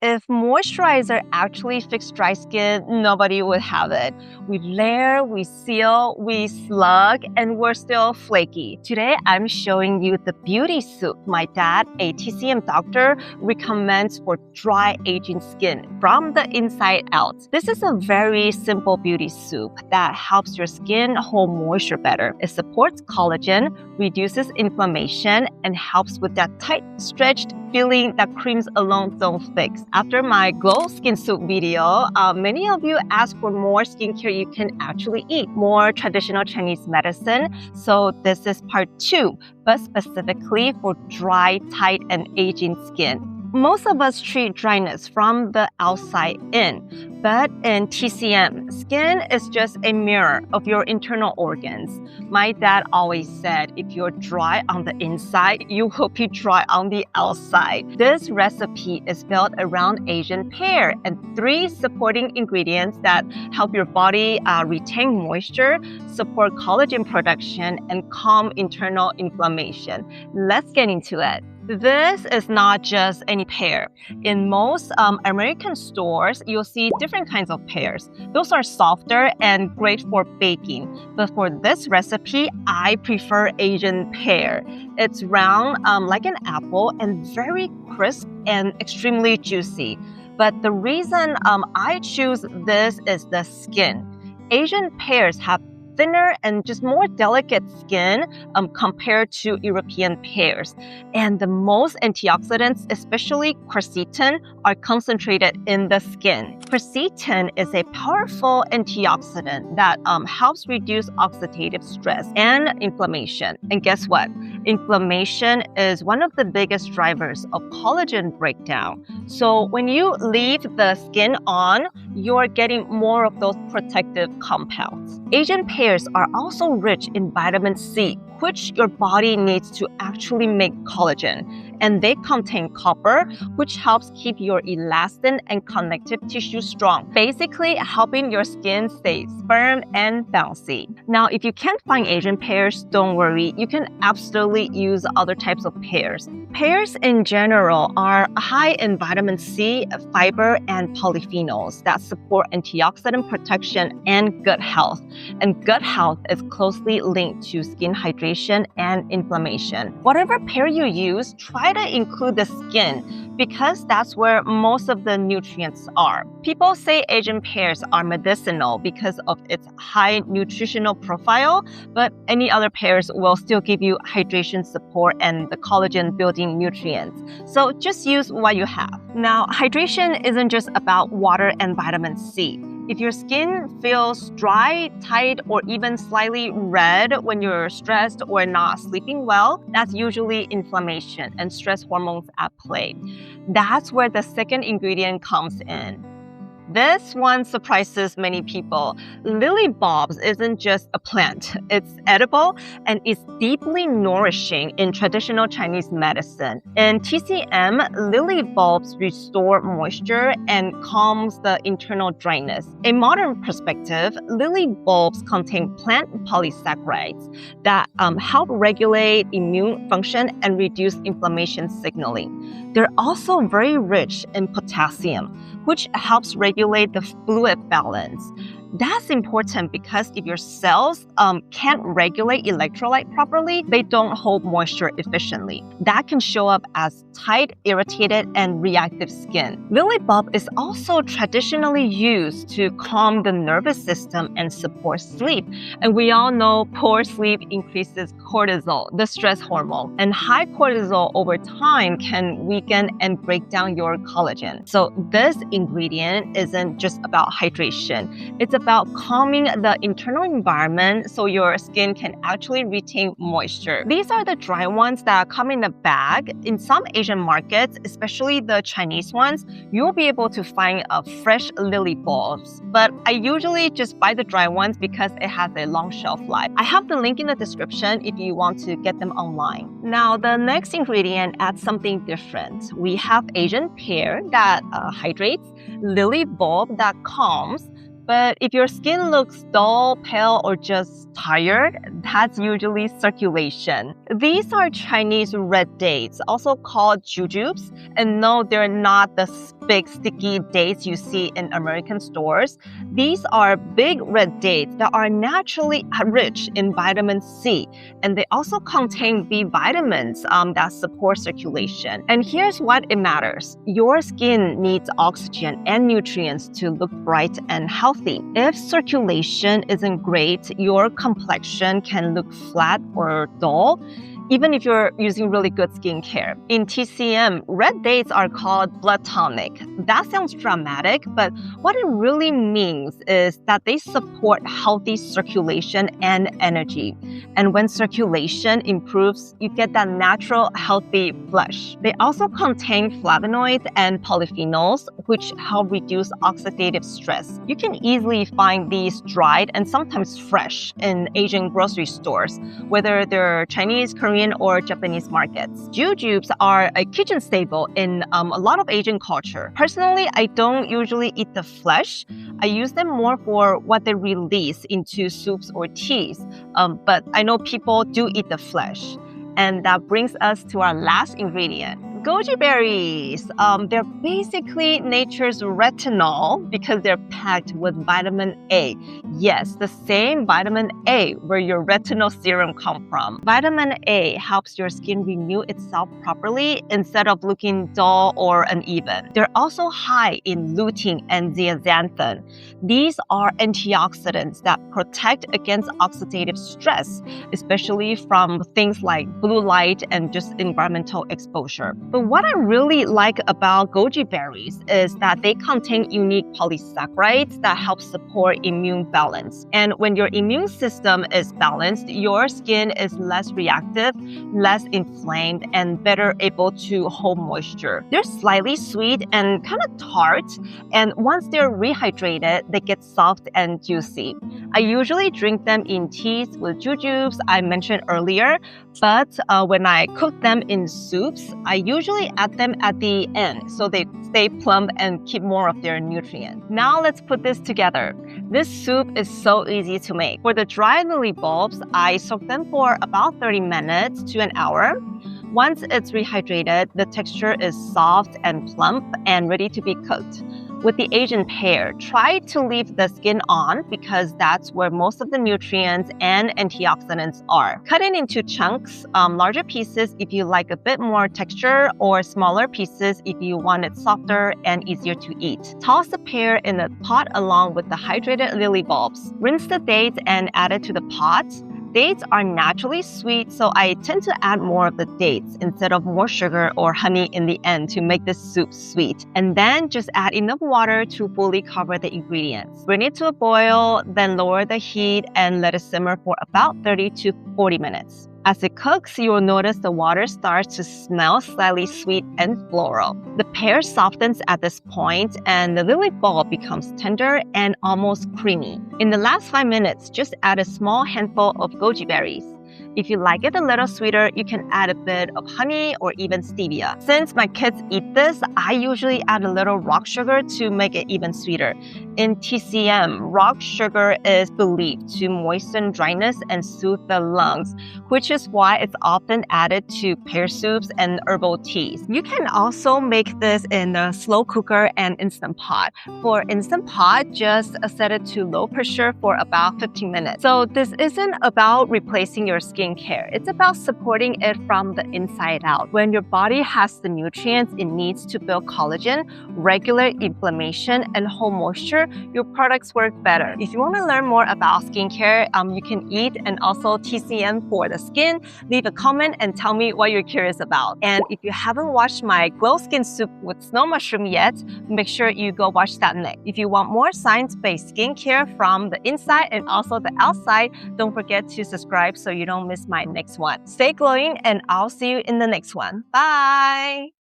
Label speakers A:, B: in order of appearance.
A: If moisturizer actually fixed dry skin, nobody would have it. We layer, we seal, we slug, and we're still flaky. Today, I'm showing you the beauty soup my dad, a TCM doctor, recommends for dry aging skin from the inside out. This is a very simple beauty soup that helps your skin hold moisture better. It supports collagen, reduces inflammation, and helps with that tight, stretched feeling that creams alone don't fix. After my glow skin soup video, many of you asked for more skincare you can actually eat, more traditional Chinese medicine. So this is part 2, but specifically for dry, tight, and aging skin. Most of us treat dryness from the outside in, but in TCM, skin is just a mirror of your internal organs. My dad always said, if you're dry on the inside, you will be dry on the outside. This recipe is built around Asian pear and 3 supporting ingredients that help your body retain moisture, support collagen production, and calm internal inflammation. Let's get into it. This is not just any pear. In most American stores, you'll see different kinds of pears. Those are softer and great for baking. But for this recipe, I prefer Asian pear. It's round like an apple and very crisp and extremely juicy. But the reason I choose this is the skin. Asian pears have thinner and just more delicate skin compared to European pears. And the most antioxidants, especially quercetin, are concentrated in the skin. Quercetin is a powerful antioxidant that helps reduce oxidative stress and inflammation. And guess what? Inflammation is one of the biggest drivers of collagen breakdown. So when you leave the skin on, you're getting more of those protective compounds. Asian pears are also rich in vitamin C, which your body needs to actually make collagen. And they contain copper, which helps keep your elastin and connective tissue strong, basically helping your skin stay firm and bouncy. Now, if you can't find Asian pears, don't worry. You can absolutely use other types of pears. Pears in general are high in vitamin C, fiber, and polyphenols that support antioxidant protection and gut health. And gut health is closely linked to skin hydration and inflammation. Whatever pear you use, try to include the skin because that's where most of the nutrients are. People say Asian pears are medicinal because of its high nutritional profile, but any other pears will still give you hydration support and the collagen building nutrients. So just use what you have. Now, hydration isn't just about water and vitamin C. If your skin feels dry, tight, or even slightly red when you're stressed or not sleeping well, that's usually inflammation and stress hormones at play. That's where the second ingredient comes in. This one surprises many people. Lily bulbs isn't just a plant. It's edible and it's deeply nourishing in traditional Chinese medicine. In TCM, lily bulbs restore moisture and calms the internal dryness. A modern perspective, lily bulbs contain plant polysaccharides that help regulate immune function and reduce inflammation signaling. They're also very rich in potassium, which helps regulate the fluid balance. That's important because if your cells can't regulate electrolyte properly, they don't hold moisture efficiently. That can show up as tight, irritated, and reactive skin. Lily bulb is also traditionally used to calm the nervous system and support sleep. And we all know poor sleep increases cortisol, the stress hormone. And high cortisol over time can weaken and break down your collagen. So this ingredient isn't just about hydration. It's about calming the internal environment so your skin can actually retain moisture. These are the dry ones that come in a bag. In some Asian markets, especially the Chinese ones, you'll be able to find fresh lily bulbs. But I usually just buy the dry ones because it has a long shelf life. I have the link in the description if you want to get them online. Now, the next ingredient adds something different. We have Asian pear that hydrates, lily bulb that calms, But if your skin looks dull, pale, or just tired, that's usually circulation. These are Chinese red dates, also called jujubes. And no, they're not the big sticky dates you see in American stores. These are big red dates that are naturally rich in vitamin C, and they also contain B vitamins that support circulation. And here's what it matters. Your skin needs oxygen and nutrients to look bright and healthy. If circulation isn't great, your complexion can look flat or dull, even if you're using really good skincare. In TCM, red dates are called blood tonic. That sounds dramatic, but what it really means is that they support healthy circulation and energy. And when circulation improves, you get that natural, healthy flush. They also contain flavonoids and polyphenols, which help reduce oxidative stress. You can easily find these dried and sometimes fresh in Asian grocery stores, whether they're Chinese, Korean, or Japanese markets. Jujubes are a kitchen staple in a lot of Asian culture. Personally, I don't usually eat the flesh. I use them more for what they release into soups or teas, but I know people do eat the flesh. And that brings us to our last ingredient, goji berries. They're basically nature's retinol because they're packed with vitamin A. Yes, the same vitamin A where your retinol serum comes from. Vitamin A helps your skin renew itself properly instead of looking dull or uneven. They're also high in lutein and zeaxanthin. These are antioxidants that protect against oxidative stress, especially from things like blue light and just environmental exposure. But what I really like about goji berries is that they contain unique polysaccharides that help support immune balance. And when your immune system is balanced, your skin is less reactive, less inflamed, and better able to hold moisture. They're slightly sweet and kind of tart, and once they're rehydrated, they get soft and juicy. I usually drink them in teas with jujubes I mentioned earlier, but when I cook them in soups, I usually add them at the end so they stay plump and keep more of their nutrients. Now let's put this together. This soup is so easy to make. For the dry lily bulbs, I soak them for about 30 minutes to an hour. Once it's rehydrated, the texture is soft and plump and ready to be cooked. With the Asian pear, try to leave the skin on because that's where most of the nutrients and antioxidants are. Cut it into chunks, larger pieces if you like a bit more texture, or smaller pieces if you want it softer and easier to eat. Toss the pear in a pot along with the hydrated lily bulbs. Rinse the dates and add it to the pot. Dates are naturally sweet, so I tend to add more of the dates instead of more sugar or honey in the end to make this soup sweet. And then just add enough water to fully cover the ingredients. Bring it to a boil, then lower the heat and let it simmer for about 30 to 40 minutes. As it cooks, you will notice the water starts to smell slightly sweet and floral. The pear softens at this point and the lily bulb becomes tender and almost creamy. In the last 5 minutes, just add a small handful of goji berries. If you like it a little sweeter, you can add a bit of honey or even stevia. Since my kids eat this, I usually add a little rock sugar to make it even sweeter. In TCM, rock sugar is believed to moisten dryness and soothe the lungs, which is why it's often added to pear soups and herbal teas. You can also make this in a slow cooker and Instant Pot. For Instant Pot, just set it to low pressure for about 15 minutes. So this isn't about replacing your skincare. It's about supporting it from the inside out. When your body has the nutrients it needs to build collagen, regulate inflammation, and hold moisture, your products work better. If you want to learn more about skincare, you can eat and also TCM for the skin. Leave a comment and tell me what you're curious about. And if you haven't watched my glow skin soup with snow mushroom yet, make sure you go watch that next. If you want more science-based skincare from the inside and also the outside, don't forget to subscribe so you don't miss my next one. Stay glowing and I'll see you in the next one. Bye!